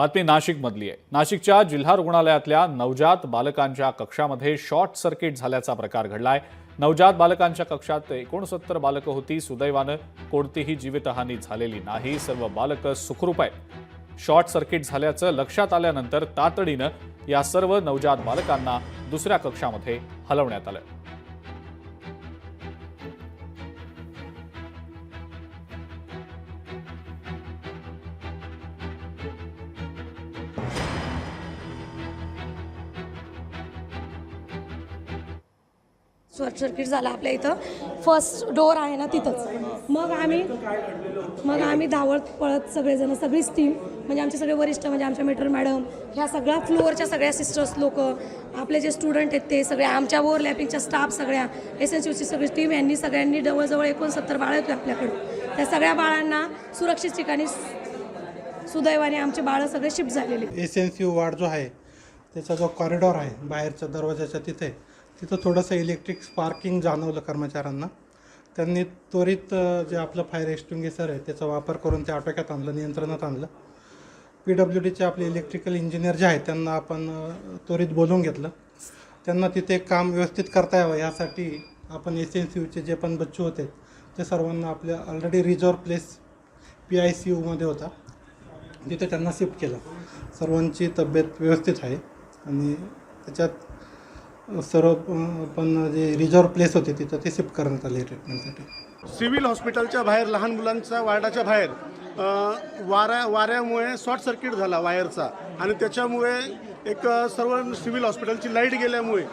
बातमी नाशिकमधली आहे। नाशिकच्या जिल्हा रुग्णालयातल्या नवजात बालकांच्या कक्षामध्ये शॉर्ट सर्किट झाल्याचा प्रकार घडलाय। नवजात बालकांच्या कक्षात 69 बालकं होती। सुदैवानं कोणतीही जीवितहानी झालेली नाही। सर्व बालकं सुखरूप आहेत। शॉर्ट सर्किट झाल्याचं लक्षात आल्यानंतर तातडीनं या सर्व नवजात बालकांना दुसऱ्या कक्षामध्ये हलवण्यात आलं। शॉर्ट सर्किट झाला आपल्या इथं। फर्स्ट डोअर आहे ना तिथंच। मग आम्ही धावत पळत सगळेजण, सगळीच टीम, म्हणजे आमचे सगळे वरिष्ठ, म्हणजे आमच्या मेट्रो मॅडम, ह्या सगळ्या फ्लोअरच्या सगळ्या सिस्टर्स लोक, आपले जे स्टुडंट आहेत ते सगळे, आमच्या ओव्हरलॅपिंगच्या स्टाफ, सगळ्या SNCUची सगळी टीम, यांनी सगळ्यांनी जवळजवळ 69 बाळं होती आपल्याकडे। त्या सगळ्या बाळांना सुरक्षित ठिकाणी सुदैवाने आमचे बाळं सगळे शिफ्ट झालेले। SNCU वार्ड जो आहे त्याचा जो कॉरिडॉर आहे बाहेरच्या दरवाजाच्या तिथं थोडंसं इलेक्ट्रिक स्पार्किंग जाणवलं कर्मचाऱ्यांना। त्यांनी त्वरित जे आपलं फायर एक्सटिंग्विशर आहे त्याचा वापर करून ते आटोक्यात आणलं, नियंत्रणात आणलं। PWDचे आपले इलेक्ट्रिकल इंजिनियर जे आहेत त्यांना आपण त्वरित बोलवून घेतलं। त्यांना तिथे काम व्यवस्थित करता यावं यासाठी आपण SNCUचे जे पण बच्चू होते ते सर्वांना आपल्या ऑलरेडी रिझर्व प्लेस PICUमध्ये होता, तिथे त्यांना शिफ्ट केलं। सर्वांची तब्येत व्यवस्थित आहे आणि त्याच्यात सर्व पण जे रिझर्व प्लेस होते तिथं ते शिफ्ट करण्यात आले ट्रीटमेंटसाठी। सिव्हिल हॉस्पिटलच्या बाहेर लहान मुलांच्या वार्डाच्या बाहेर वाऱ्यामुळे शॉर्ट सर्किट झाला वायरचा, आणि त्याच्यामुळे एक सर्व सिव्हिल हॉस्पिटलची लाईट गेल्यामुळे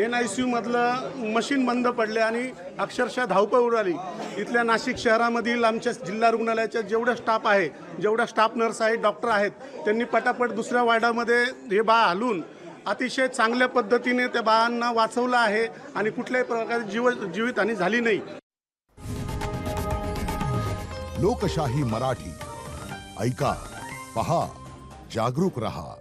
NICU मधलं मशीन बंद पडले आणि अक्षरशः धावपळ उडाली। इथल्या नाशिक शहरामधील आमच्या जिल्हा रुग्णालयाच्या जेवढा स्टाफ आहे, जेवढा स्टाफ नर्स आहेत, डॉक्टर आहेत, त्यांनी पटापट दुसऱ्या वार्डामध्ये हे बाळ हलवून अतिशय चांगल्या पद्धतीने त्या बाळांना वाचवलं आहे आणि कुठल्याही प्रकारची जीवितहानी झाली नाही। लोकशाही मराठी ऐका, पहा, जागरूक रहा।